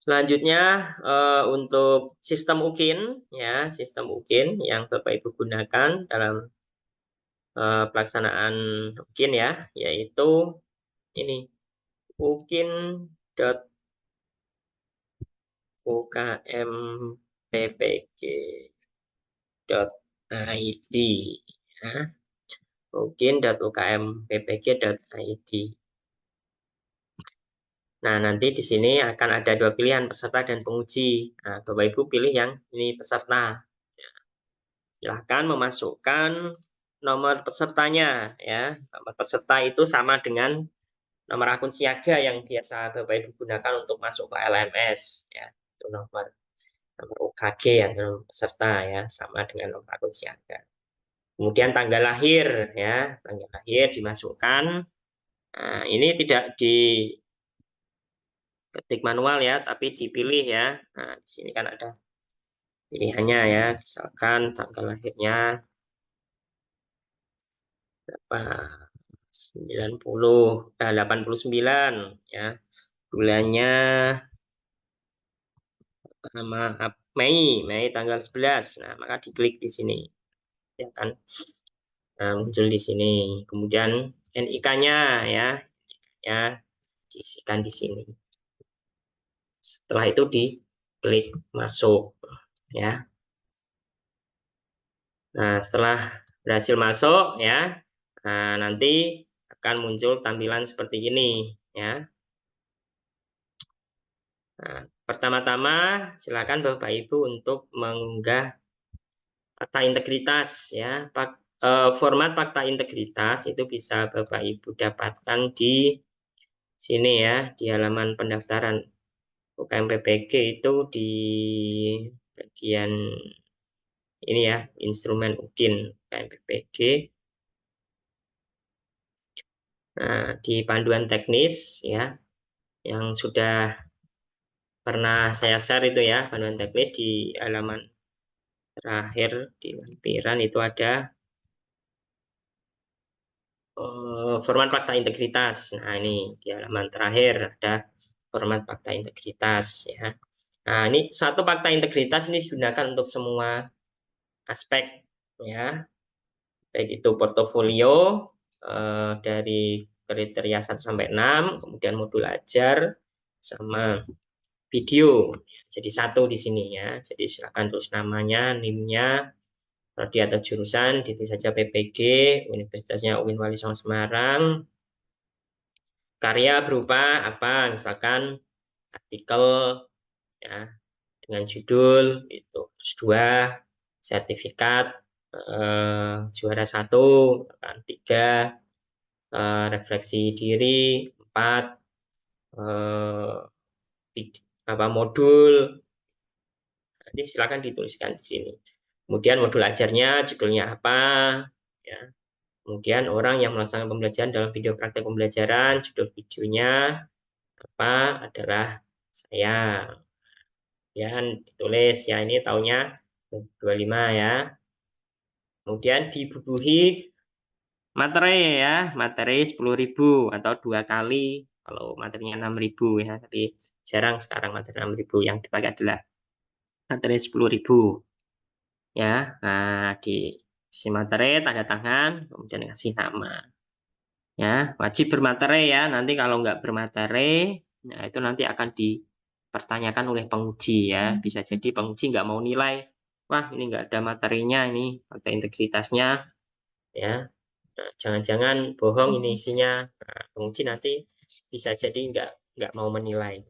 Selanjutnya untuk sistem UKIN ya, sistem UKIN yang Bapak Ibu gunakan dalam pelaksanaan UKIN ya, yaitu ini ukin.ukmppg.id ya, ukin.ukmppg.id. Nah, nanti di sini akan ada dua pilihan, peserta dan penguji. Nah, Bapak Ibu pilih yang ini peserta. Silahkan memasukkan nomor pesertanya ya. Nomor peserta itu sama dengan nomor akun siaga yang biasa Bapak Ibu gunakan untuk masuk ke LMS ya. Itu nomor UKG ya, nomor peserta ya, sama dengan nomor akun siaga. Kemudian tanggal lahir ya, tanggal lahir dimasukkan. Nah, ini tidak diketik manual ya, tapi dipilih ya. Nah, di sini kan ada pilihannya ya, misalkan tanggal lahirnya berapa? 89 ya. Bulannya nama Mei tanggal 11. Nah, maka diklik di sini. Ya kan muncul di sini. Kemudian NIK-nya ya, ya diisikan di sini. Setelah itu diklik masuk ya. Nah, setelah berhasil masuk ya, nah, nanti akan muncul tampilan seperti ini ya. Nah, pertama-tama silakan Bapak Ibu untuk mengunggah fakta integritas ya. Format fakta integritas itu bisa Bapak Ibu dapatkan di sini ya, di halaman pendaftaran UKMPPG itu di bagian ini ya, instrumen UKIN UKMPPG. Nah, di panduan teknis ya, yang sudah pernah saya share itu ya, panduan teknis di halaman terakhir di lampiran itu ada format fakta integritas. Nah, ini di halaman terakhir ada format fakta integritas ya. Nah, ini satu fakta integritas ini digunakan untuk semua aspek ya, baik itu portofolio dari kriteria 1 sampai 6, kemudian modul ajar sama video. Jadi satu di sini ya. Jadi silakan tulis namanya, NIM-nya, prodi atau jurusan, ketik saja PPG, universitasnya UIN Wali Songo Semarang. Karya berupa apa? Misalkan artikel ya dengan judul itu. Terus 2 sertifikat juara 1, 3 refleksi diri, 4 modul. Nanti silakan dituliskan di sini. Kemudian modul ajarnya judulnya apa ya. Kemudian orang yang melaksanakan pembelajaran dalam video praktek pembelajaran, judul videonya apa adalah saya. Kemudian ditulis ya, ini tahunnya 25 ya. Kemudian dibubuhi materi ya, materi 10.000 atau 2 kali kalau materinya 6.000 ya, tapi jarang sekarang materi 6.000, yang dipakai adalah materi 10.000 ya. Nah, di isi materi tanda tangan, kemudian kasih nama ya, wajib bermateri ya. Nanti kalau nggak bermateri, nah itu nanti akan dipertanyakan oleh penguji ya. Bisa jadi penguji nggak mau nilai, wah ini nggak ada materinya, ini fakta integritasnya ya. Nah, jangan-jangan bohong ini isinya. Nah, penguji nanti bisa jadi nggak mau menilai.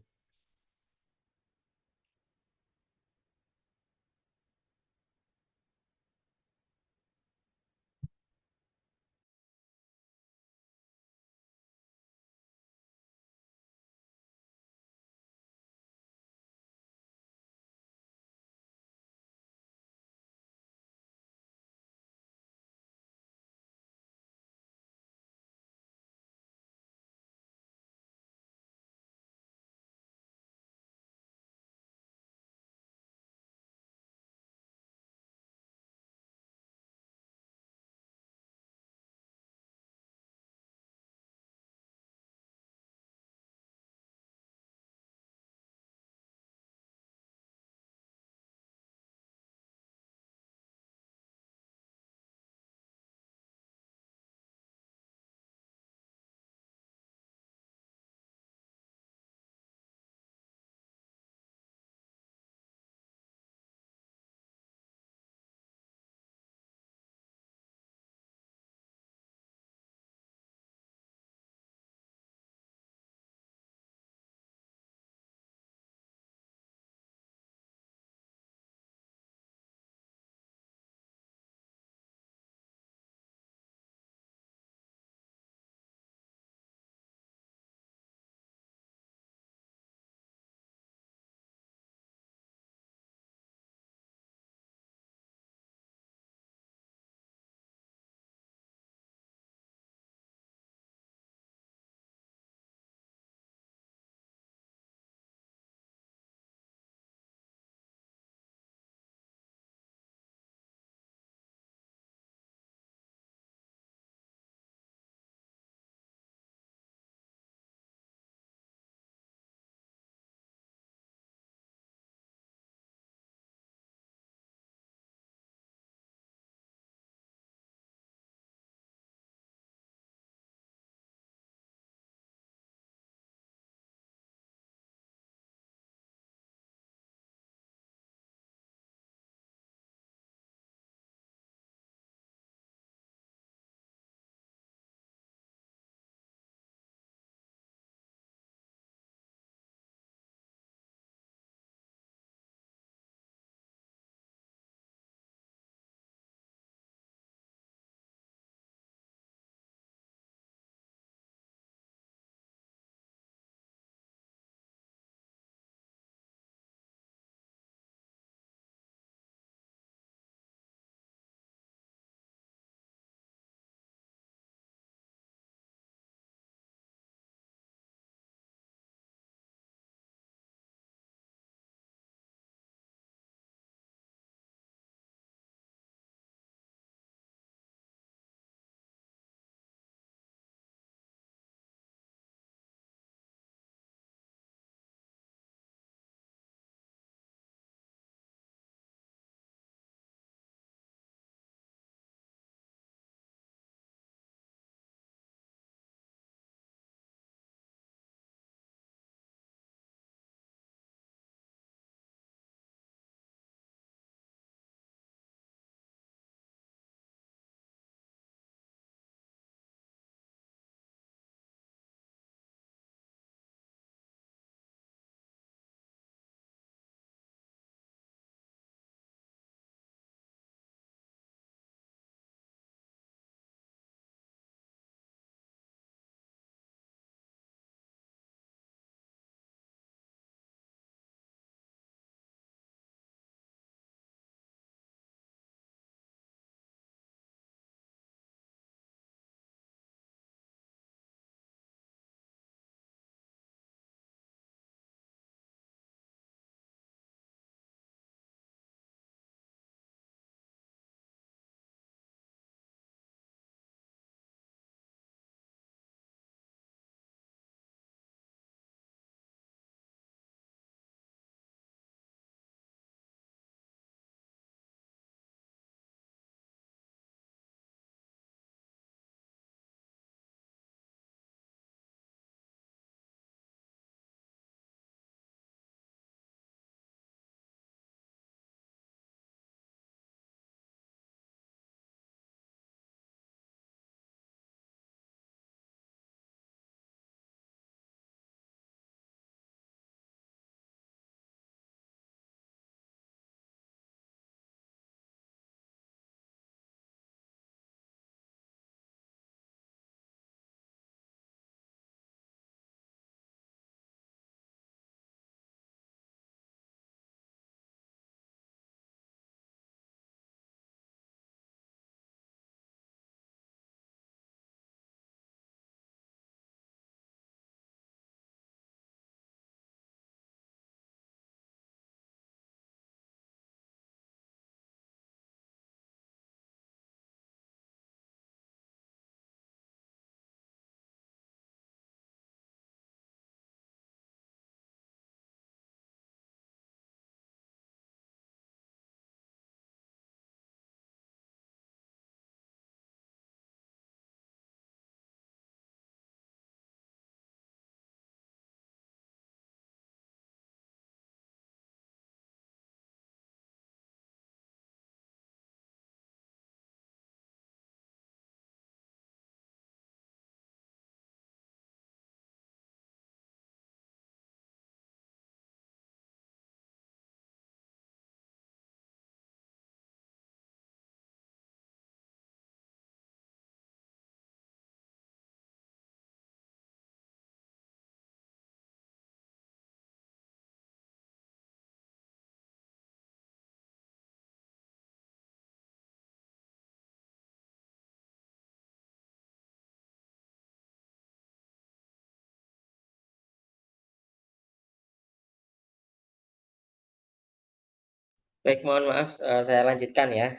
Baik, mohon maaf, saya lanjutkan ya.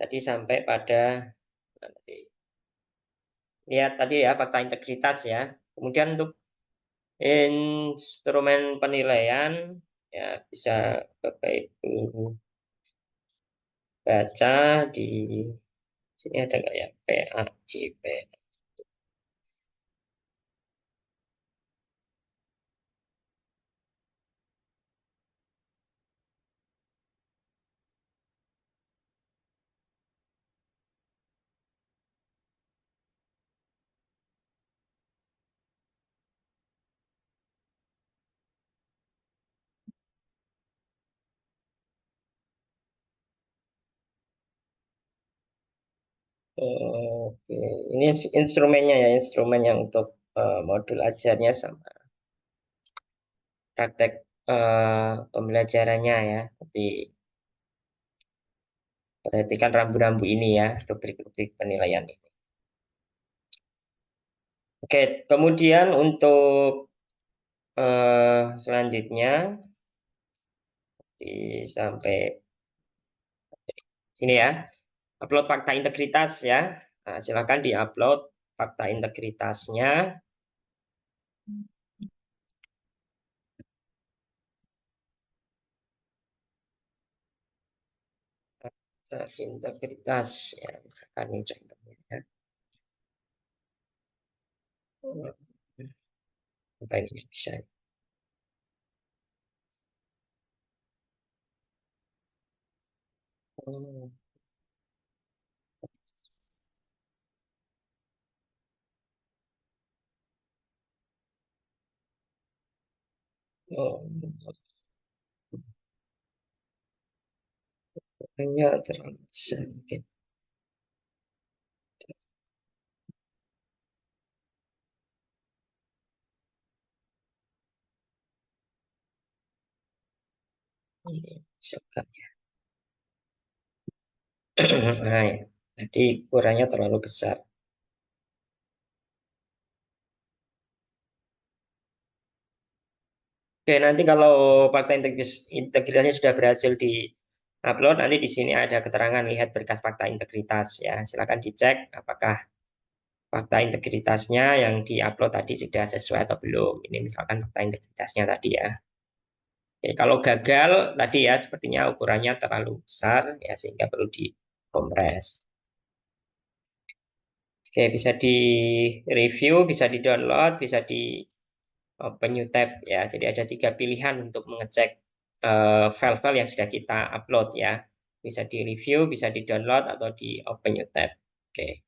Tadi sampai pada lihat tadi ya fakta integritas ya. Kemudian untuk instrumen penilaian ya bisa Bapak Ibu baca di sini ada nggak ya PAIP. Oke, ini instrumennya ya, instrumen yang untuk modul ajarnya sama praktek pembelajarannya ya. Jadi perhatikan rambu-rambu ini ya, rubrik-rubrik penilaian ini. Oke, kemudian untuk selanjutnya sampai sini ya, upload fakta integritas ya. Nah, silakan diupload fakta integritasnya. Fakta integritas ya, misalkan ini contohnya ya. Apa ini bisa? Oh, oh, hanya terlalu besar mungkin. Ini misalkan. Nah, ya. Jadi ukurannya terlalu besar. Oke, nanti kalau fakta integritasnya sudah berhasil di-upload, nanti di sini ada keterangan lihat berkas fakta integritas ya. Silakan dicek apakah fakta integritasnya yang di-upload tadi sudah sesuai atau belum. Ini misalkan fakta integritasnya tadi ya. Oke, kalau gagal tadi ya sepertinya ukurannya terlalu besar ya sehingga perlu dikompres. Oke, bisa di-review, bisa di-download, bisa di open new tab ya. Jadi ada 3 pilihan untuk mengecek file-file yang sudah kita upload ya. Bisa di-review, bisa di-download atau di open new tab. Oke.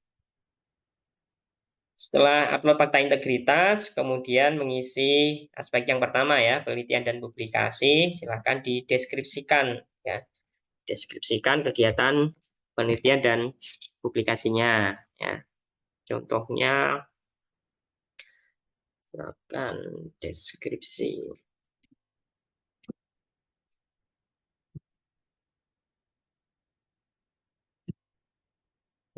Setelah upload fakta integritas, kemudian mengisi aspek yang pertama ya, penelitian dan publikasi, silakan dideskripsikan ya. Deskripsikan kegiatan penelitian dan publikasinya ya. Contohnya silakan deskripsi.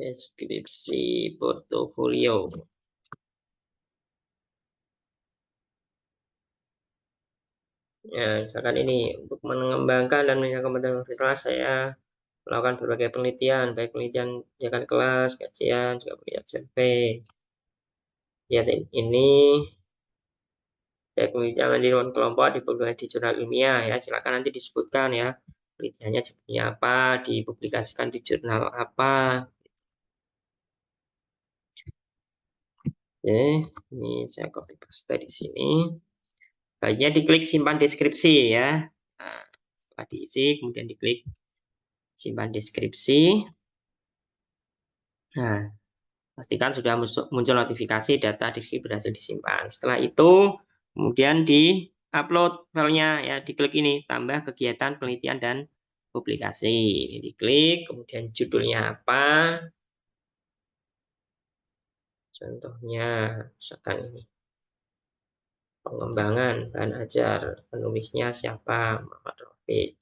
Deskripsi portofolio. Ya, misalkan ini untuk mengembangkan dan menjaga kompetensi universitas saya melakukan berbagai penelitian, baik penelitian kegiatan kelas, kajian, juga penelitian survei. Ya, ini baik penelitian mandiri maupun kelompok dipublikasi di jurnal ilmiah ya. Silakan nanti disebutkan ya penelitiannya judulnya apa, dipublikasikan di jurnal apa. Oke, ini saya copy paste di sini. Baiknya diklik simpan deskripsi ya. Nah, setelah diisi, kemudian diklik simpan deskripsi. Nah, pastikan sudah muncul notifikasi data deskripsi berhasil disimpan. Setelah itu, kemudian di-upload filenya ya, diklik ini tambah kegiatan penelitian dan publikasi. Ini diklik, kemudian judulnya apa? Contohnya misalkan ini. Pengembangan bahan ajar, penulisnya siapa? Muhammad Rafiq.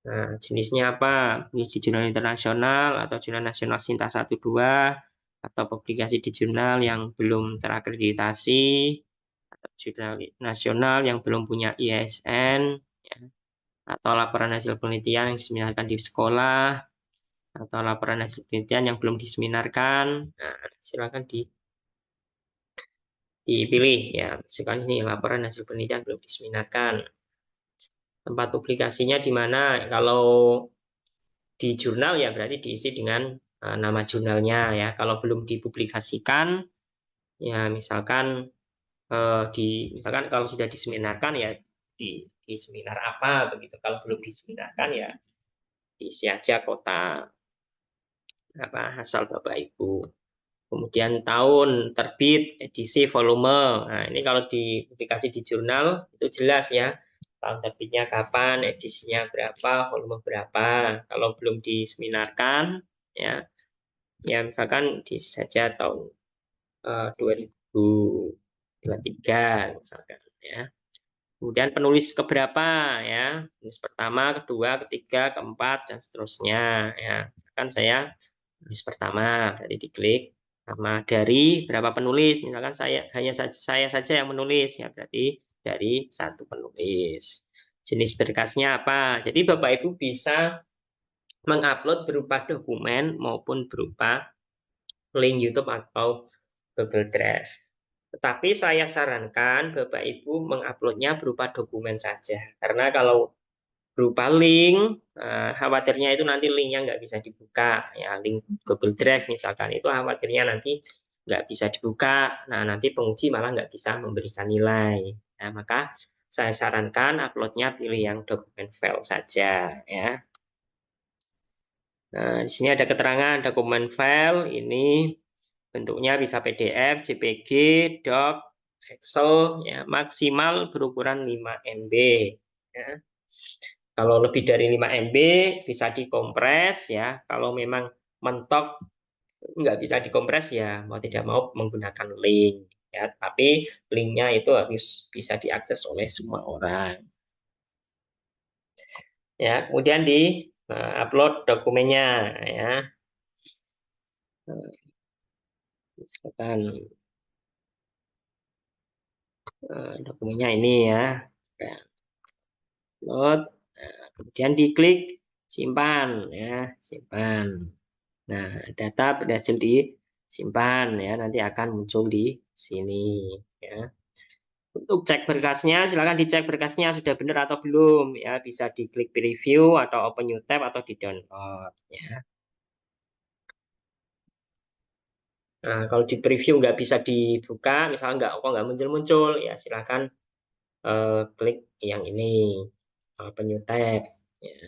Nah, jenisnya apa? Di jurnal internasional atau jurnal nasional Sinta 1-2 atau publikasi di jurnal yang belum terakreditasi atau jurnal nasional yang belum punya ISN ya. atau laporan hasil penelitian yang diseminarkan di sekolah, atau laporan hasil penelitian yang belum diseminarkan. Nah, silakan dipilih ya. Misalkan ini laporan hasil penelitian belum diseminarkan. Tempat publikasinya di mana? Kalau di jurnal ya berarti diisi dengan nama jurnalnya ya. Kalau belum dipublikasikan ya misalkan misalkan kalau sudah diseminarkan ya di seminar apa begitu. Kalau belum diseminarkan ya diisi aja kota apa asal Bapak Ibu. Kemudian tahun terbit, edisi, volume. Nah, ini kalau dipublikasi di jurnal itu jelas ya. Tahun terbitnya kapan, edisinya berapa, volume berapa. Kalau belum diseminarkan ya, ya misalkan di saja tahun 2023 misalkan ya. Kemudian penulis keberapa ya, penulis pertama, kedua, ketiga, keempat dan seterusnya ya. Kan saya penulis pertama, jadi diklik sama dari berapa penulis, misalkan saya saja yang menulis ya, berarti dari satu penulis. Jenis berkasnya apa? Jadi Bapak Ibu bisa mengupload berupa dokumen maupun berupa link YouTube atau Google Drive. Tetapi saya sarankan Bapak Ibu menguploadnya berupa dokumen saja. Karena kalau berupa link, khawatirnya itu nanti linknya nggak bisa dibuka. Ya, link Google Drive misalkan itu khawatirnya nanti nggak bisa dibuka. Nah, nanti penguji malah nggak bisa memberikan nilai. Nah, maka saya sarankan uploadnya pilih yang dokumen file saja. Ya. Nah, di sini ada keterangan dokumen file ini bentuknya bisa PDF, JPG, Doc, Excel, ya, maksimal berukuran 5 MB. Ya. Kalau lebih dari 5 MB bisa dikompres ya. Kalau memang mentok nggak bisa dikompres ya mau tidak mau menggunakan link. Ya, tapi linknya itu harus bisa diakses oleh semua orang. Ya, kemudian di upload dokumennya ya. Misalkan dokumennya ini ya. Upload, kemudian diklik simpan ya, simpan. Nah, data berhasil disimpan ya, nanti akan muncul di sini ya. Untuk cek berkasnya, silakan dicek berkasnya sudah benar atau belum ya, bisa diklik preview atau open new tab atau di download ya. Nah, kalau di preview nggak bisa dibuka, misalnya nggak muncul-muncul ya, silakan klik yang ini open new tab ya.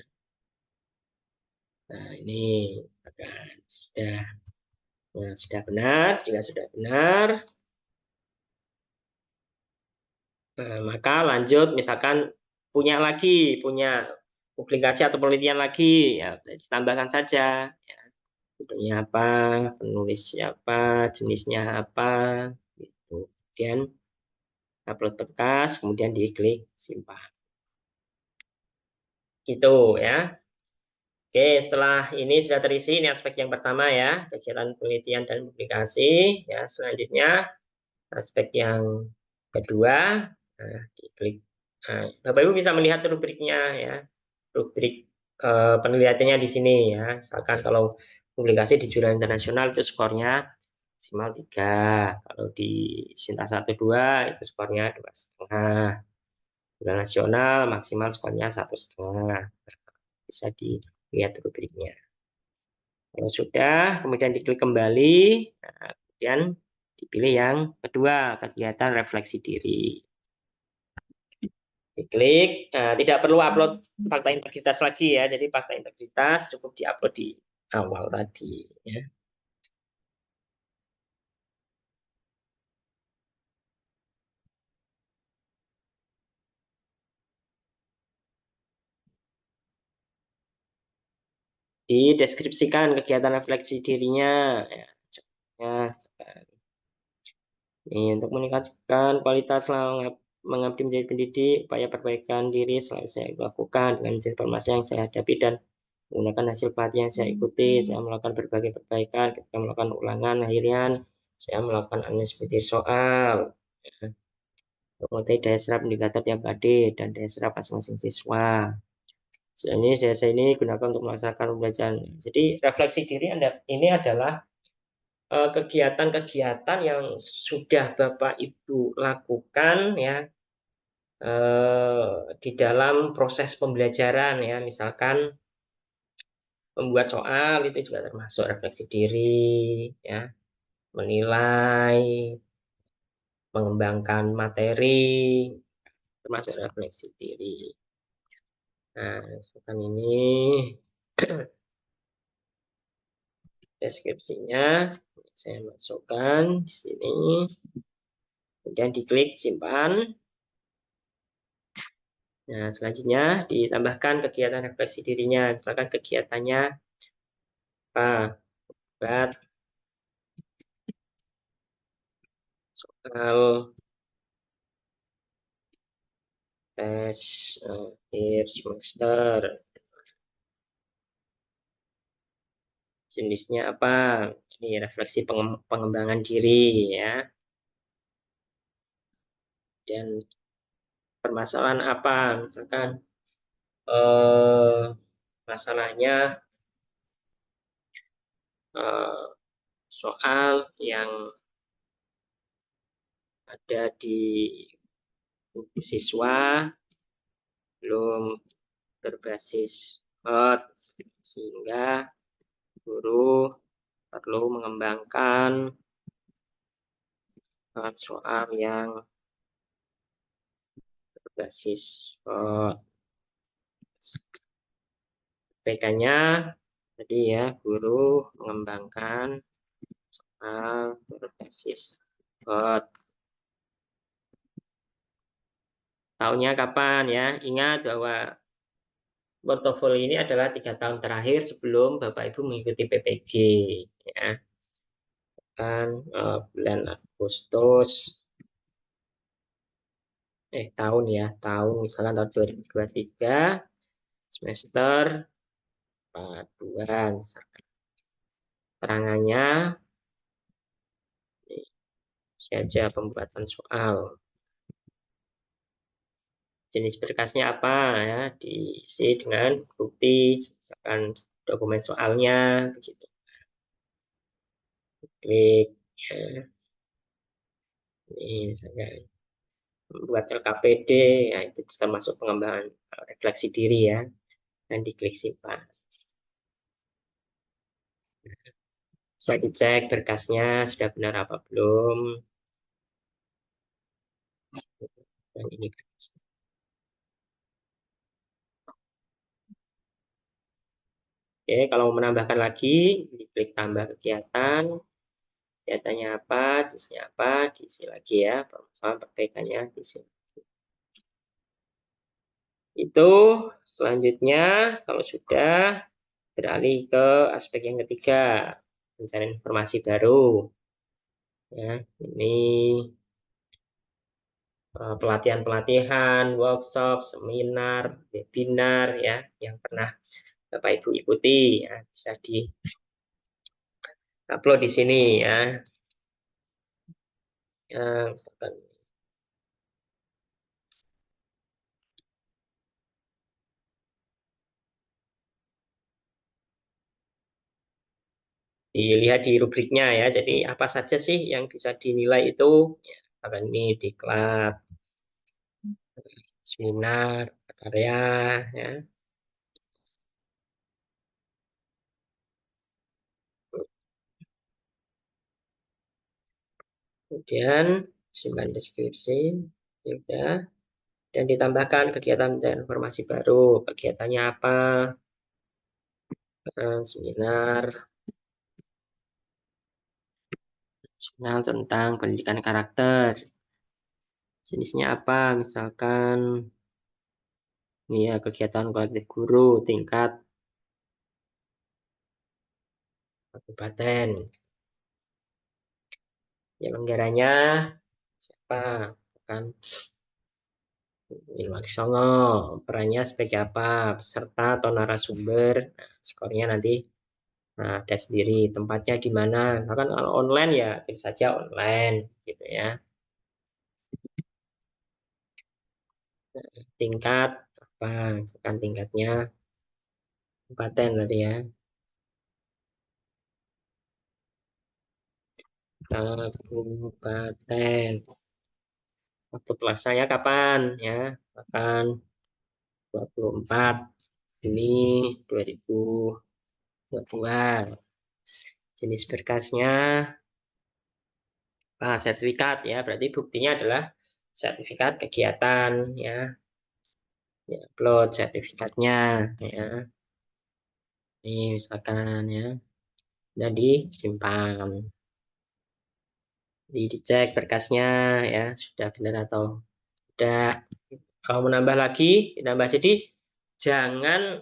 Nah, ini akan sudah benar. Jika sudah benar, maka lanjut. Misalkan punya publikasi atau penelitian lagi, ya ditambahkan saja. Ya, judulnya apa, penulis siapa, jenisnya apa, gitu. Kemudian upload berkas, kemudian diklik simpan. Gitu ya. Oke, setelah ini sudah terisi, ini aspek yang pertama ya, kegiatan penelitian dan publikasi. Ya, selanjutnya aspek yang kedua, diklik. Nah, Bapak Ibu bisa melihat rubriknya ya, rubrik penelitiannya di sini ya. Misalkan kalau publikasi di jurnal internasional itu skornya maksimal 3, kalau di Sinta 1-2 itu skornya 2,5. Jurnal nasional maksimal skornya 1,5. Bisa dilihat rubriknya. Kalau sudah, kemudian diklik kembali, nah, kemudian dipilih yang kedua, kegiatan refleksi diri. Diklik, tidak perlu upload fakta integritas lagi ya, jadi fakta integritas cukup diupload di awal tadi. Ya. Dideskripsikan kegiatan refleksi dirinya. Ya, ini untuk meningkatkan kualitas selama mengabdi menjadi pendidik, upaya perbaikan diri selalu saya lakukan dengan informasi yang saya hadapi dan menggunakan hasil pelatihan yang saya ikuti. Saya melakukan berbagai perbaikan ketika melakukan ulangan harian, saya melakukan analisis seperti soal, mengutai daya serap indikator tiap adik dan daya serap masing-masing siswa. Ini jasa ini gunakan untuk melaksanakan pembelajaran. Jadi refleksi diri ini adalah kegiatan-kegiatan yang sudah Bapak Ibu lakukan ya di dalam proses pembelajaran ya, misalkan membuat soal itu juga termasuk refleksi diri ya, menilai, mengembangkan materi termasuk refleksi diri. Nah, misalkan ini deskripsinya saya masukkan di sini, kemudian diklik simpan. Nah, selanjutnya ditambahkan kegiatan refleksi dirinya, misalkan kegiatannya apa, buat soal tes akhir semester, jenisnya apa, ini refleksi pengembangan diri ya, dan permasalahan apa, misalkan masalahnya soal yang ada di buku siswa belum berbasis Word, sehingga guru perlu mengembangkan soal yang berbasis Word. PK-nya jadi ya, guru mengembangkan soal berbasis Word. Tahunnya kapan ya? Ingat bahwa portofolio ini adalah 3 tahun terakhir sebelum Bapak Ibu mengikuti PPG ya. Kan bulan Agustus tahun ya, tahun misalkan tahun 2023 semester 4 misalkan. Terangannya saja pembuatan soal. Jenis berkasnya apa ya, diisi dengan bukti misalkan dokumen soalnya begitu. Klik ya. Ini misalkan buat LKPD ya, itu bisa masuk pengembangan refleksi diri ya, dan diklik simpan. Bisa dicek berkasnya sudah benar apa belum. Dan ini berkasnya. Oke, kalau mau menambahkan lagi, diklik tambah kegiatan. Kegiatannya apa, jenisnya apa, diisi lagi ya, permasalahan perbaikannya diisi. Itu selanjutnya kalau sudah beralih ke aspek yang ketiga, pencarian informasi baru. Ya, ini pelatihan-pelatihan, workshop, seminar, webinar ya yang pernah Bapak Ibu ikuti ya, bisa di-upload di sini ya. Misalkan dilihat di rubriknya ya. Jadi apa saja sih yang bisa dinilai itu? Ya, misalkan ini diklat, seminar, karya ya. Kemudian simpan deskripsi, sudah, dan ditambahkan kegiatan dan informasi baru. Kegiatannya apa? Seminar nasional tentang pendidikan karakter. Jenisnya apa? Misalkan ini ya, kegiatan kolektif guru tingkat kabupaten. Penyelenggaranya siapa? Kan Wilwar Songo. Perannya sebagai apa? Peserta atau narasumber. Nah, skornya nanti ada sendiri. Tempatnya di mana? Nah, kan kalau online ya bisa saja online gitu ya. Tingkat apa? Kan tingkatnya Kabupaten tadi ya. Kabupaten. Waktu pelaksanya kapan ya? Kapan? 24 Juni 2022. Jenis berkasnya sertifikat ya. Berarti buktinya adalah sertifikat kegiatan ya. Ya, upload sertifikatnya ya. Ini misalkan ya. Jadi simpan. Dicek berkasnya ya sudah benar atau tidak. Kalau menambah lagi, ditambah. Jadi jangan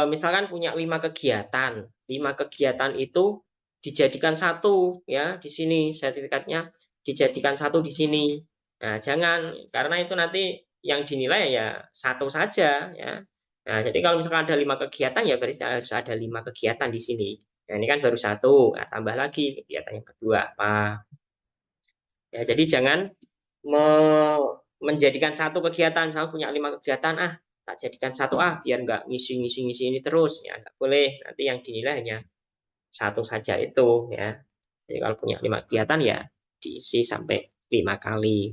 misalkan punya 5 kegiatan, 5 kegiatan itu dijadikan satu ya di sini sertifikatnya dijadikan satu di sini. Nah, jangan karena itu nanti yang dinilai ya satu saja ya. Nah, jadi kalau misalkan ada 5 kegiatan ya berarti harus ada 5 kegiatan di sini. Nah, ini kan baru satu, nah, tambah lagi kegiatan yang kedua apa? Ya, jadi jangan menjadikan satu kegiatan, misalnya punya 5 kegiatan, tak jadikan satu biar nggak ngisi ini terus, ya nggak boleh. Nanti yang dinilai hanya satu saja itu, ya. Jadi kalau punya 5 kegiatan ya diisi sampai 5 kali.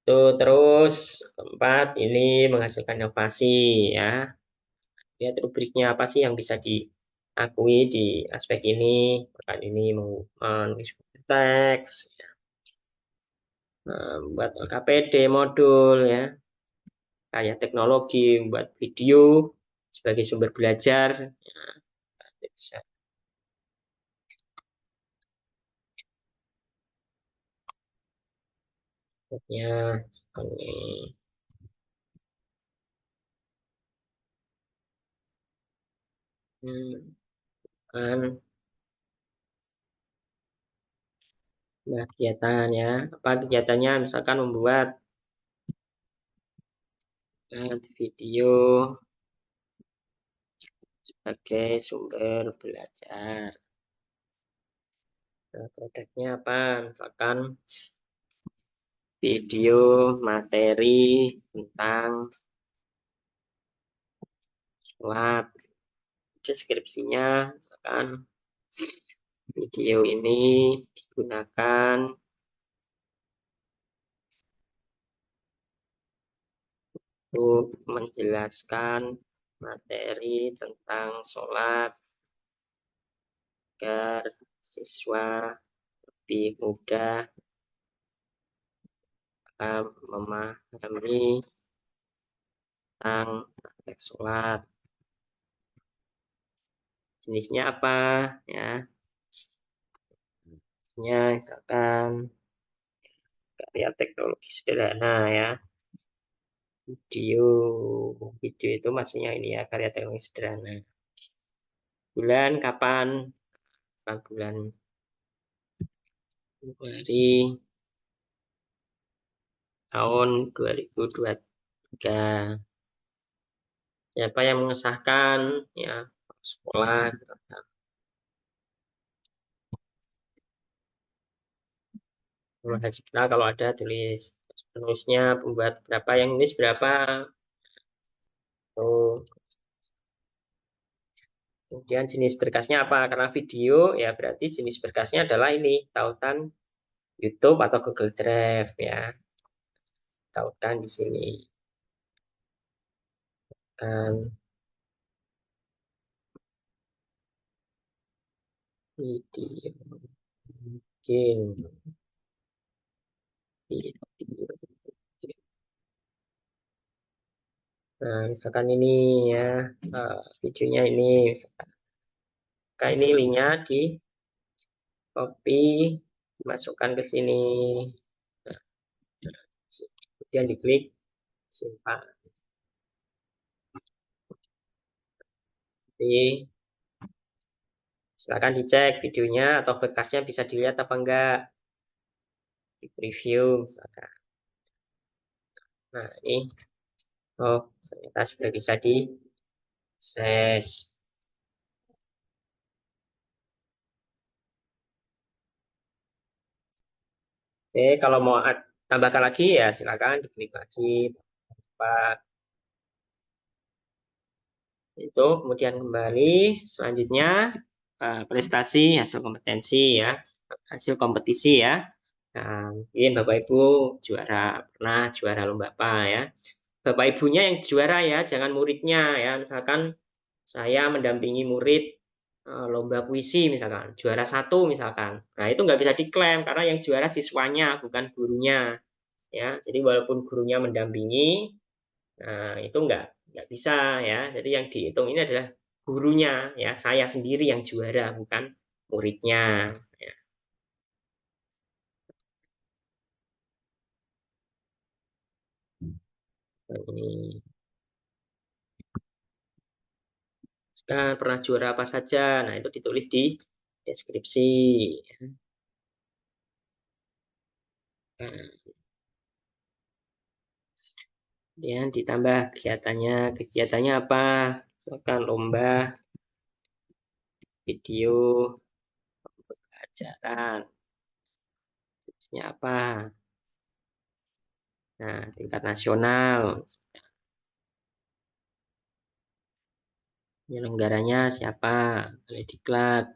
Tuh, terus keempat ini menghasilkan inovasi, ya. Lihat rubriknya apa sih yang bisa diakui di aspek ini. Bahkan ini menulis teks, buat LKPD modul ya, karya teknologi, buat video sebagai sumber belajar, ya, bisa. Ya, ini kan kegiatan ya, apa kegiatannya misalkan membuat video sebagai sumber belajar. Nah, produknya apa? Misalkan video materi tentang sholat. Deskripsinya misalkan video ini digunakan untuk menjelaskan materi tentang sholat agar siswa lebih mudah memahami tentang praktek sholat. Jenisnya apa ya? Misalkan karya teknologi sederhana ya. Video video itu maksudnya ini ya, karya teknologi sederhana. Bulan kapan? Bulan Februari tahun 2023. Siapa yang mengesahkan ya, sekolah. Kita kalau ada tulis penulisnya, pembuat berapa, yang nulis berapa. Oh. Kemudian jenis berkasnya apa? Karena video ya berarti jenis berkasnya adalah ini tautan YouTube atau Google Drive ya. Tautan di sini kan video mungkin video. Nah, misalkan ini ya, videonya ini, misalkan ini linknya di copy, dimasukkan ke sini, nah, kemudian diklik simpan. Jadi silakan dicek videonya atau berkasnya bisa dilihat apa enggak di preview misalkan. Nah ini, oh ternyata sudah bisa diakses. Oke, kalau mau tambahkan lagi ya silakan diklik lagi. Pak. Itu kemudian kembali selanjutnya prestasi hasil kompetensi ya, hasil kompetisi ya. Nah, mungkin Bapak Ibu pernah juara lomba apa ya. Bapak Ibunya yang juara ya, jangan muridnya ya. Misalkan saya mendampingi murid lomba puisi misalkan, juara 1 misalkan. Nah, itu nggak bisa diklaim karena yang juara siswanya bukan gurunya ya. Jadi walaupun gurunya mendampingi, nah, itu nggak bisa ya. Jadi yang dihitung ini adalah gurunya ya, saya sendiri yang juara bukan muridnya. Ya. Nah, ini sekarang pernah juara apa saja. Nah, itu ditulis di deskripsi. Nah, kemudian ditambah kegiatannya. Kegiatannya apa? Misalkan lomba, video, acara, jenisnya apa? Nah, tingkat nasional, penyelenggaranya siapa? Boleh diklat,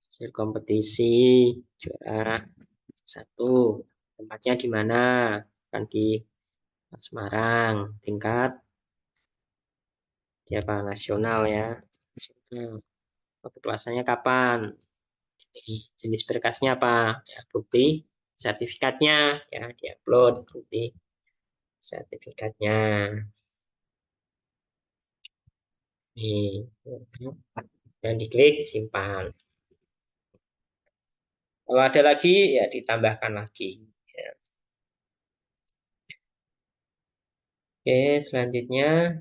hasil kompetisi, juara 1, tempatnya di mana? Kan di Semarang, tingkat apa nasional ya. Kelasnya kapan? Jenis berkasnya apa? Ya, bukti sertifikatnya ya, diupload bukti sertifikatnya. Nih, dan diklik simpan. Kalau ada lagi ya ditambahkan lagi. Ya. Oke, selanjutnya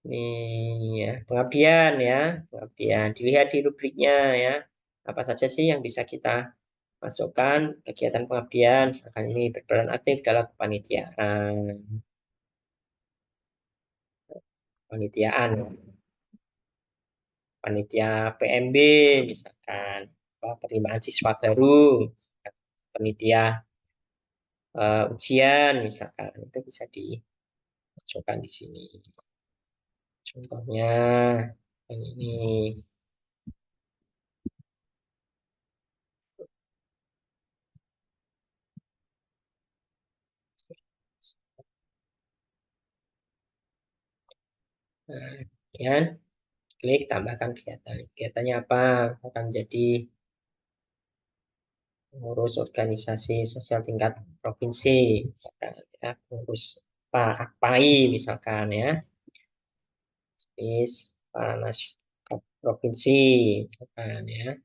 nih ya pengabdian ya, pengabdian dilihat di rubriknya ya. Apa saja sih yang bisa kita masukkan kegiatan pengabdian? Misalkan ini berperan aktif dalam kepanitiaan, panitia PMB misalkan, penerimaan siswa baru, misalkan, panitia ujian misalkan, itu bisa dimasukkan di sini. Contohnya yang ini. Nah, ya, klik tambahkan kegiatan. Kegiatannya apa? Akan jadi pengurus organisasi sosial tingkat provinsi, misalkan ya, pengurus Pak Akpai misalkan ya, provinsi misalkan ya.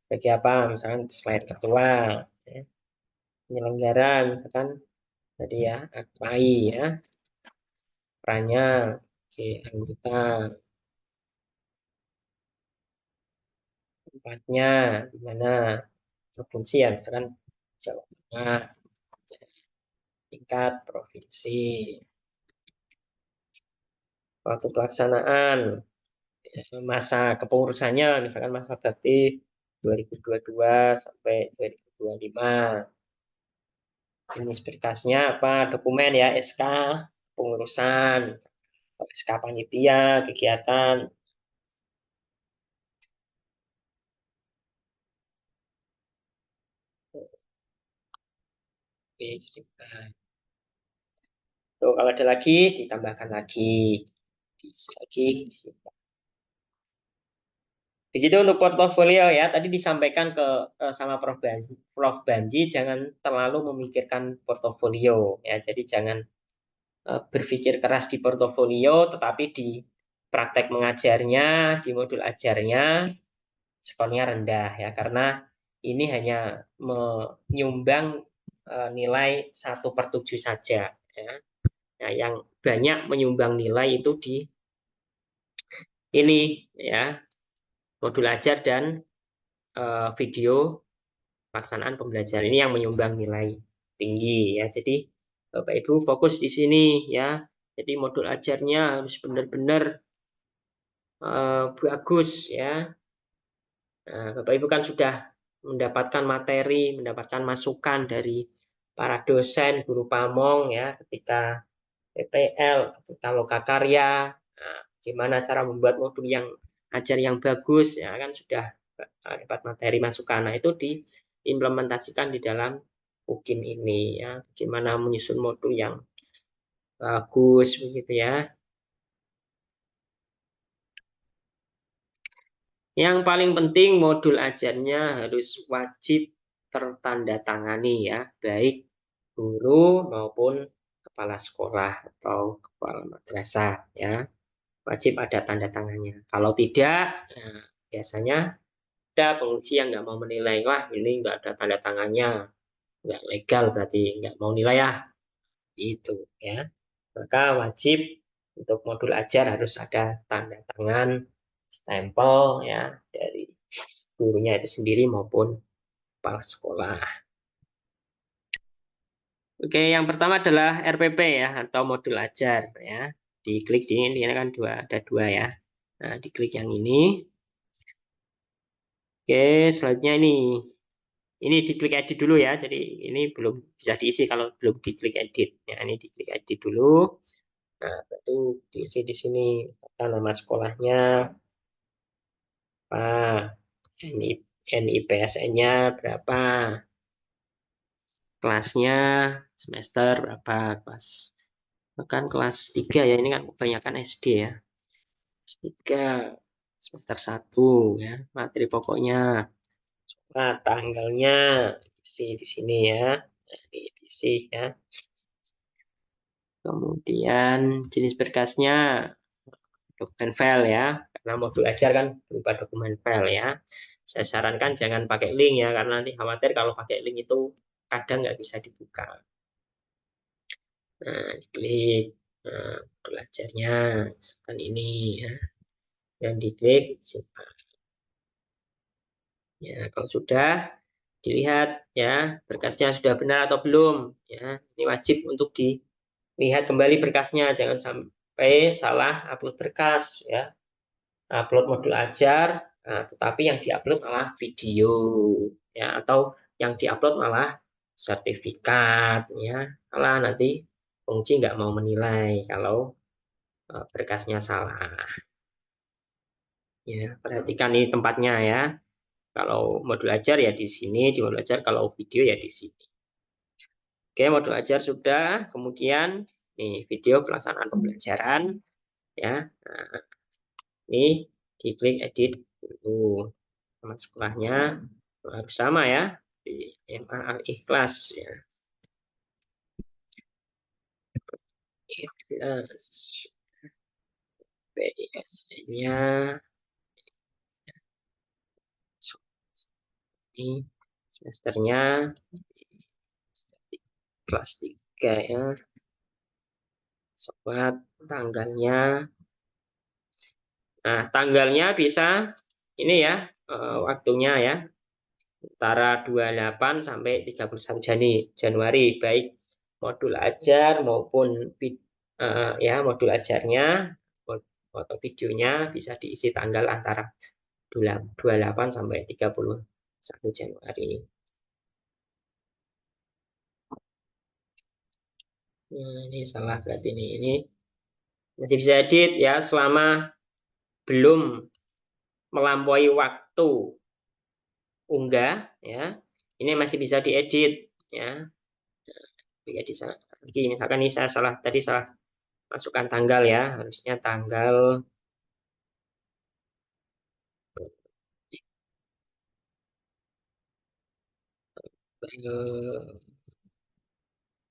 Bagi apa? Misalkan selain ketua, ya. Penyelenggara misalkan tadi ya Akpai ya, perannya oke, anggota, tempatnya di mana, provinsi ya, misalkan Jawa Tengah, tingkat provinsi. Waktu pelaksanaan, masa kepengurusannya, misalkan masa bakti 2022 sampai 2025. Jenis berkasnya apa? Dokumen ya, SK pengurusan, SK panitia, kegiatan. Tuh, kalau ada lagi, ditambahkan lagi. Bisa lagi, disimpan. Begitu untuk portofolio ya. Tadi disampaikan sama Prof. Banji, jangan terlalu memikirkan portofolio ya. Jadi jangan berpikir keras di portofolio, tetapi di praktek mengajarnya, di modul ajarnya, skornya rendah ya. Karena ini hanya menyumbang nilai 1/7 saja ya. Nah, yang banyak menyumbang nilai itu di ini ya, modul ajar dan video pelaksanaan pembelajaran ini yang menyumbang nilai tinggi ya. Jadi Bapak Ibu fokus di sini ya. Jadi modul ajarnya harus benar-benar bagus ya. Nah, Bapak Ibu kan sudah mendapatkan materi, mendapatkan masukan dari para dosen, guru pamong ya, ketika PPL, ketika lokakarya, nah, gimana cara membuat modul yang ajar yang bagus ya kan sudah dapat materi masukan. Nah, itu diimplementasikan di dalam UKIN ini ya, gimana menyusun modul yang bagus begitu ya. Yang paling penting modul ajarnya harus wajib tertandatangani ya, baik guru maupun kepala sekolah atau kepala madrasah ya, wajib ada tanda tangannya. Kalau tidak, ya, biasanya ada penguji yang nggak mau menilai, wah ini nggak ada tanda tangannya, nggak legal berarti nggak mau nilai ya, itu ya. Maka wajib untuk modul ajar harus ada tanda tangan, stempel ya dari gurunya itu sendiri maupun kepala sekolah. Oke, yang pertama adalah RPP ya atau modul ajar ya. Diklik di ini kan ada dua ya. Nah, diklik yang ini. Oke, selanjutnya ini. Ini diklik edit dulu ya. Jadi ini belum bisa diisi kalau belum diklik edit. Ya, ini diklik edit dulu. Nah, baru diisi di sini. Misalkan nama sekolahnya apa, NIPSN-nya berapa, kelasnya semester berapa, kelas kan kelas 3 ya, ini kan kebanyakan SD ya. Kelas 3 semester 1 ya, materi pokoknya. Nah, tanggalnya isi di sini ya. Nah, ini diisi ya. Kemudian jenis berkasnya dokumen file ya, karena modul ajar kan berupa dokumen file ya. Saya sarankan jangan pakai link ya, karena nanti khawatir kalau pakai link itu kadang nggak bisa dibuka. Nah, klik belajarnya, misalkan ini ya, dan diklik simpan. Ya, kalau sudah dilihat ya berkasnya sudah benar atau belum ya, ini wajib untuk dilihat kembali berkasnya, jangan sampai salah upload berkas ya, upload modul ajar nah, tetapi yang diupload malah video ya, atau yang diupload malah sertifikat ya, malah nanti penguji nggak mau menilai kalau berkasnya salah ya. Perhatikan ini tempatnya ya, kalau modul ajar ya di sini, di modul ajar, kalau video ya di sini. Oke, modul ajar sudah, kemudian nih video pelaksanaan pembelajaran ya. Nah, ini diklik edit dulu. Nama sekolahnya harus sama ya, di MA Al Ikhlas ya. Ikhlas PISN-nya ini semesternya kelas 3 ya. Sobat, tanggalnya. Nah, tanggalnya bisa ini ya, waktunya ya, antara 28 sampai 31 Januari, baik modul ajar maupun ya modul ajarnya atau videonya bisa diisi tanggal antara 28 sampai 31 Januari. Nah, ini salah berarti ini masih bisa edit ya selama belum melampaui waktu unggah ya, ini masih bisa diedit ya. Jadi misalkan ini saya salah tadi, salah masukkan tanggal ya, harusnya tanggal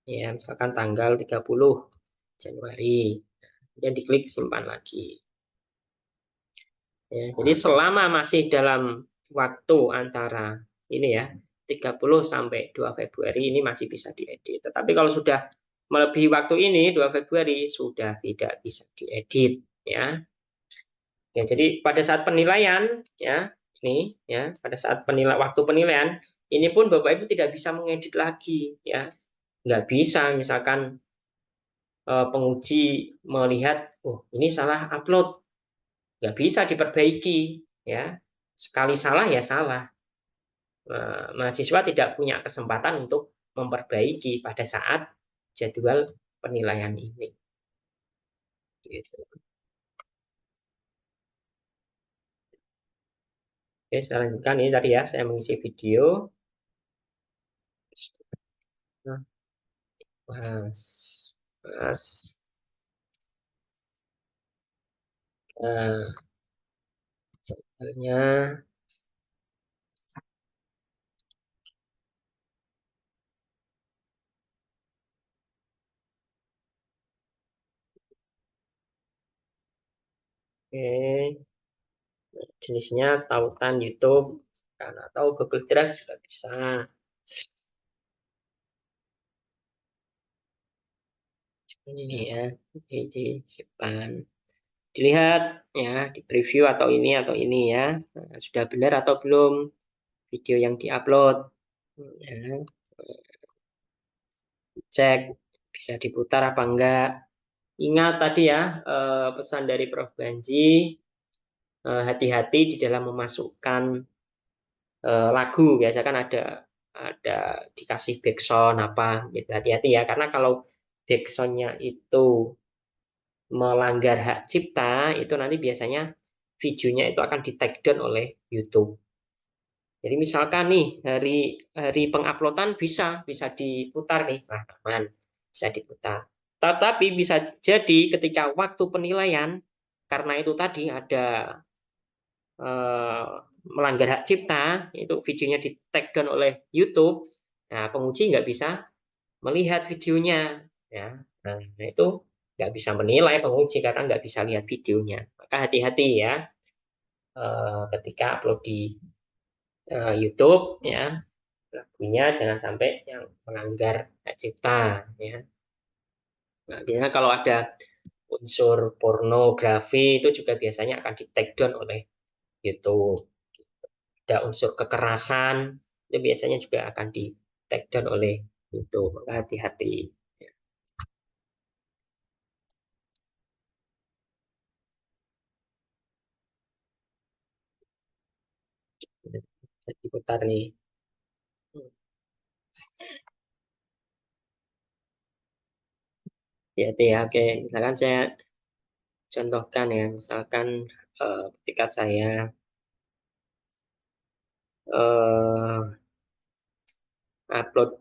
ya misalkan tanggal 30 Januari, kemudian diklik simpan lagi ya. Jadi selama masih dalam waktu antara ini ya 30 sampai 2 Februari ini masih bisa diedit. Tetapi kalau sudah melebihi waktu ini 2 Februari sudah tidak bisa diedit ya. Ya, jadi pada saat penilaian ya, ini ya, pada saat waktu penilaian ini pun Bapak Ibu tidak bisa mengedit lagi ya. Nggak bisa misalkan penguji melihat, oh ini salah upload, nggak bisa diperbaiki ya. Sekali salah ya salah. Mahasiswa tidak punya kesempatan untuk memperbaiki pada saat jadwal penilaian ini. Gitu. Oke, saya lanjutkan ini tadi ya, saya mengisi video. Nah, mas, soalnya oke, jenisnya tautan YouTube kan atau Google Drive juga bisa. Ini ya, di depan. Dilihat ya, di preview atau ini ya. Nah, sudah benar atau belum video yang diupload. Ya, cek bisa diputar apa enggak. Ingat tadi ya, pesan dari Prof. Banji, hati-hati di dalam memasukkan lagu. Biasa kan ada dikasih backsound apa gitu. Hati-hati ya, karena kalau backsoundnya itu melanggar hak cipta, itu nanti biasanya videonya itu akan di take down oleh YouTube. Jadi misalkan nih hari hari penguploadan bisa diputar nih, nah, aman, bisa diputar. Tetapi bisa jadi ketika waktu penilaian, karena itu tadi ada eh, melanggar hak cipta, itu videonya di take down oleh YouTube. Nah, penguji nggak bisa melihat videonya, ya. Nah, itu nggak bisa menilai penguji karena nggak bisa lihat videonya. Maka hati-hati ya ketika upload di YouTube, ya, lagunya jangan sampai yang melanggar hak cipta, ya. Nah, biasanya kalau ada unsur pornografi itu juga biasanya akan di take down oleh YouTube. Ada unsur kekerasan itu biasanya juga akan di take down oleh YouTube. Maka hati-hati. Diputar nih. Hati-hati ya. Oke, misalkan saya contohkan ya, misalkan ketika saya eh, upload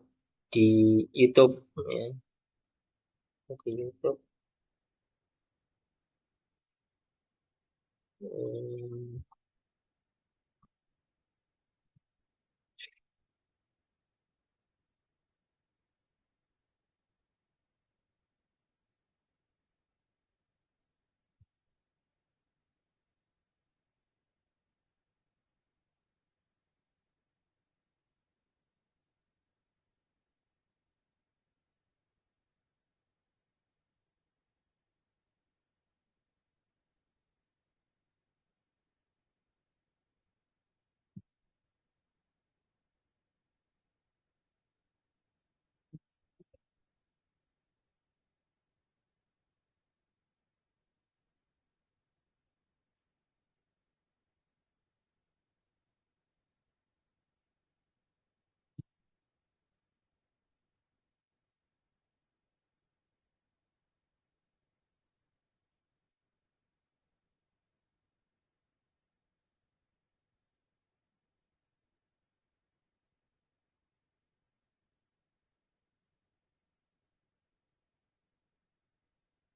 di YouTube, ya, di YouTube. Hmm,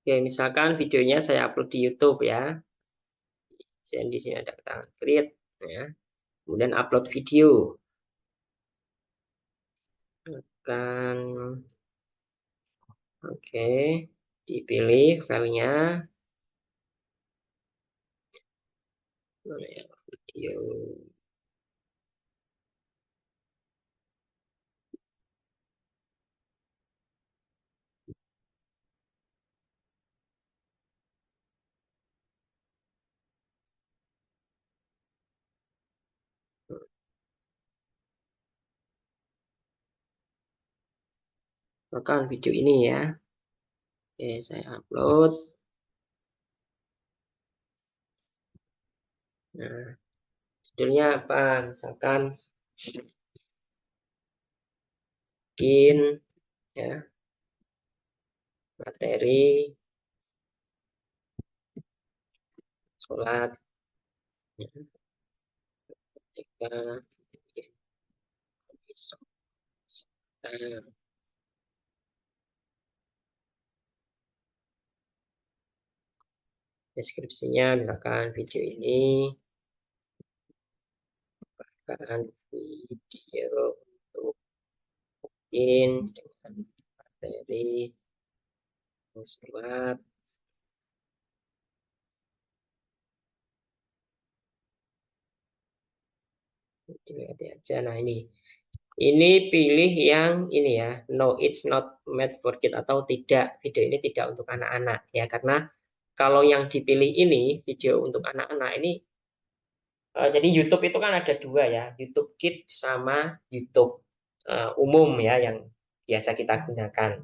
Oke, misalkan videonya saya upload di YouTube ya. Di sini ada kata create, ya. Kemudian upload video. Kan, oke, dipilih filenya. Mana ya, video. Misalkan video ini ya. Oke, saya upload. Nah, judulnya apa? Misalkan bikin ya materi sholat ya, ketika deskripsinya misalkan video ini merupakan video untuk bikin dengan materi sholat. Lihat aja. Nah ini pilih yang ini ya, no it's not made for kids atau tidak, video ini tidak untuk anak-anak ya, karena kalau yang dipilih ini video untuk anak-anak ini jadi YouTube itu kan ada dua ya, YouTube Kids sama YouTube umum ya yang biasa kita gunakan.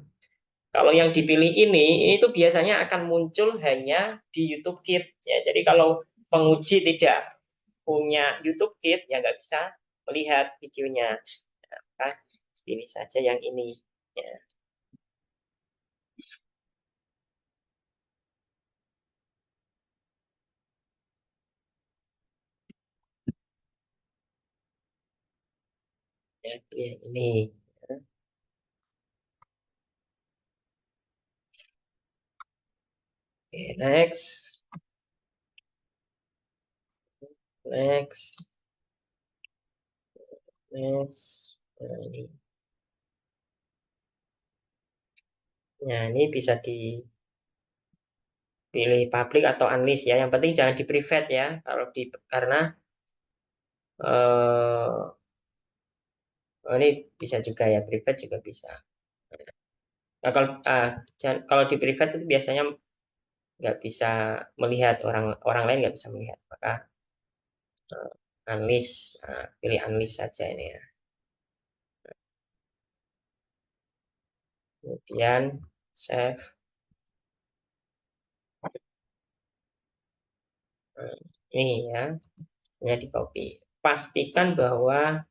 Kalau yang dipilih ini itu biasanya akan muncul hanya di YouTube Kids ya. Jadi kalau penguji tidak punya YouTube Kids ya nggak bisa melihat videonya. Nah, pilih saja yang ini ya. Ya, pilih yang ini. Oke, next. Next. Next. Nah, ini. Nah, ini bisa dipilih public atau unlist ya. Yang penting jangan di private ya. Kalau karena ini bisa juga ya, private juga bisa. Nah, kalau di private itu biasanya nggak bisa melihat orang lain, nggak bisa melihat, maka unlist, pilih unlist saja ini ya. Kemudian save. Ini ya, ini di copy. Pastikan bahwa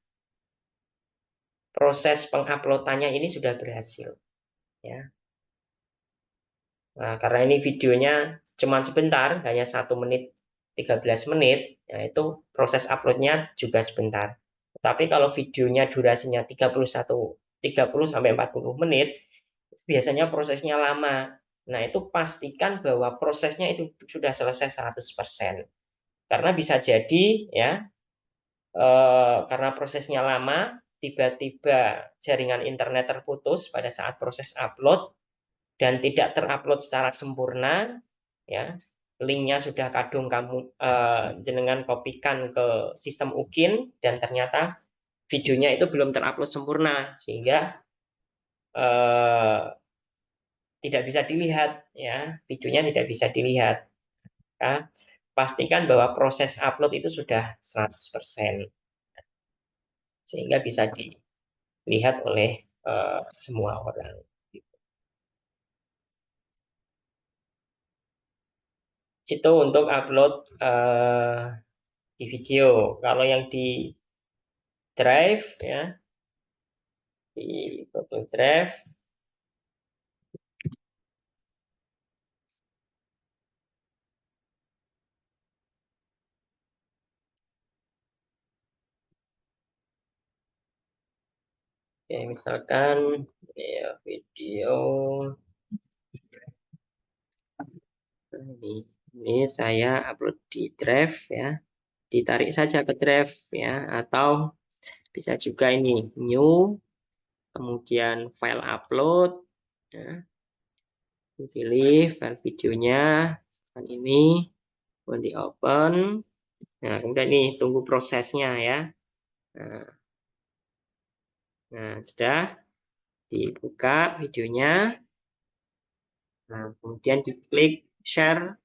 proses penguploadannya ini sudah berhasil ya. Nah, karena ini videonya cuma sebentar, hanya 1 menit 13 menit, ya itu proses uploadnya juga sebentar. Tapi kalau videonya durasinya 30 sampai 40 menit, biasanya prosesnya lama. Nah, itu pastikan bahwa prosesnya itu sudah selesai 100%. Karena bisa jadi ya, karena prosesnya lama, tiba-tiba jaringan internet terputus pada saat proses upload, dan tidak terupload secara sempurna ya, linknya sudah kadung kamu jenengan kopikan ke sistem UKIN dan ternyata videonya itu belum terupload sempurna sehingga tidak bisa dilihat ya, videonya tidak bisa dilihat ya. Pastikan bahwa proses upload itu sudah 100% sehingga bisa dilihat oleh semua orang. Itu untuk upload di video. Kalau yang di drive ya, di Google Drive ya, misalkan ya video ini saya upload di drive ya, ditarik saja ke drive ya, atau bisa juga ini new, kemudian file upload ya, pilih file videonya kan ini, kemudian di open. Nah, kemudian nih tunggu prosesnya ya. Nah, sudah dibuka videonya. Nah, kemudian diklik share.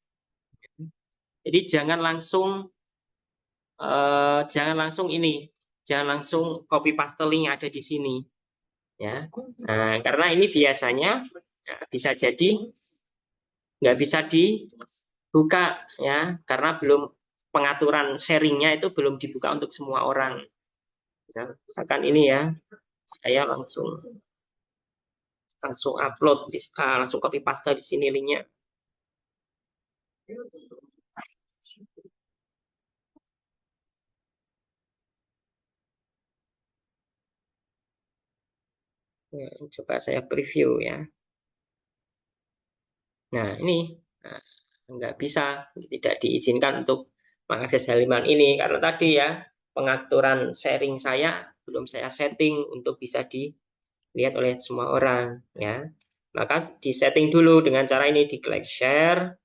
Jadi jangan langsung ini, jangan langsung copy paste link yang ada di sini, ya. Nah, karena ini biasanya ya, bisa jadi nggak bisa dibuka, ya, karena belum pengaturan sharingnya itu belum dibuka untuk semua orang. Ya, misalkan ini ya, saya langsung langsung upload, langsung copy paste di sini linknya. Nah, coba saya preview ya. Nah, ini nggak bisa, tidak diizinkan untuk mengakses halaman ini karena tadi ya pengaturan sharing saya belum saya setting untuk bisa dilihat oleh semua orang ya. Maka disetting dulu dengan cara ini, diklik share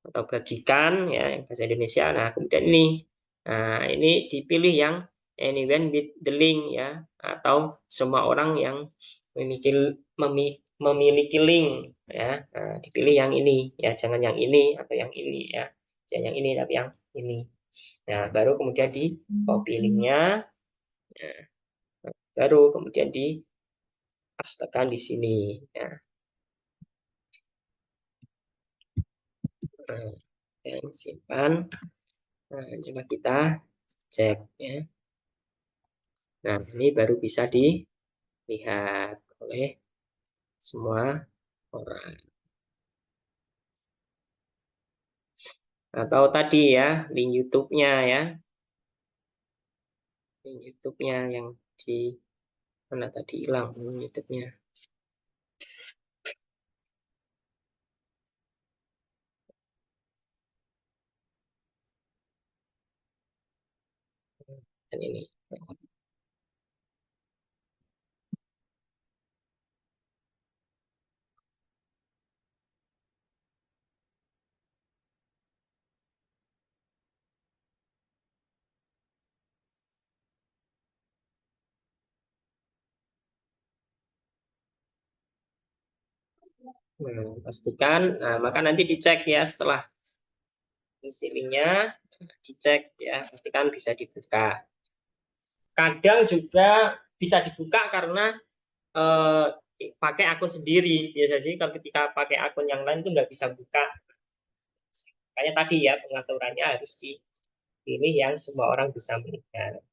atau bagikan ya bahasa Indonesia. Nah, kemudian ini dipilih yang anyone with the link ya, atau semua orang yang memiliki link ya. Nah, dipilih yang ini ya, jangan yang ini atau yang ini ya, jangan yang ini tapi yang ini. Nah, baru kemudian di copy linknya, nah, baru kemudian di pastekan di sini ya. Nah, dan simpan. Nah, coba kita cek ya. Nah, ini baru bisa dilihat oleh semua orang. Atau tadi ya, link YouTube-nya ya. Link YouTube-nya yang di mana tadi hilang link YouTube-nya. Dan ini. Nah, pastikan, nah, maka nanti dicek ya setelah isi linknya, dicek ya, pastikan bisa dibuka. Kadang juga bisa dibuka karena eh, pakai akun sendiri. Biasanya sih kalau ketika pakai akun yang lain itu nggak bisa buka. Kayak tadi ya, pengaturannya harus dipilih yang semua orang bisa melihat.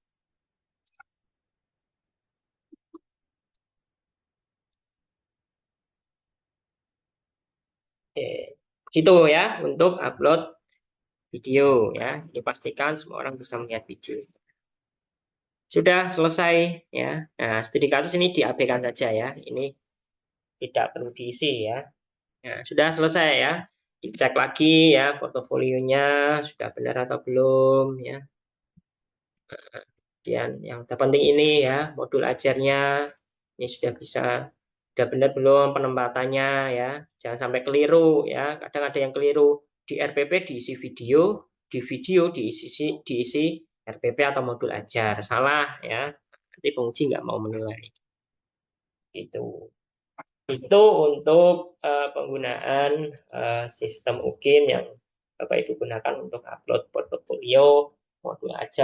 Oke. Gitu ya untuk upload video ya. Dipastikan semua orang bisa melihat video. Sudah selesai ya. Nah, studi kasus ini diabaikan saja ya. Ini tidak perlu diisi ya. Nah, sudah selesai ya. Dicek lagi ya portofolionya sudah benar atau belum ya. Kemudian yang terpenting ini ya, modul ajarnya ini sudah benar belum penempatannya ya. Jangan sampai keliru ya. Kadang ada yang keliru di RPP diisi video, di video diisi RPP atau modul ajar. Salah ya. Nanti penguji nggak mau menilai. Itu. Itu untuk penggunaan sistem UKIM yang Bapak Ibu gunakan untuk upload portofolio modul ajar.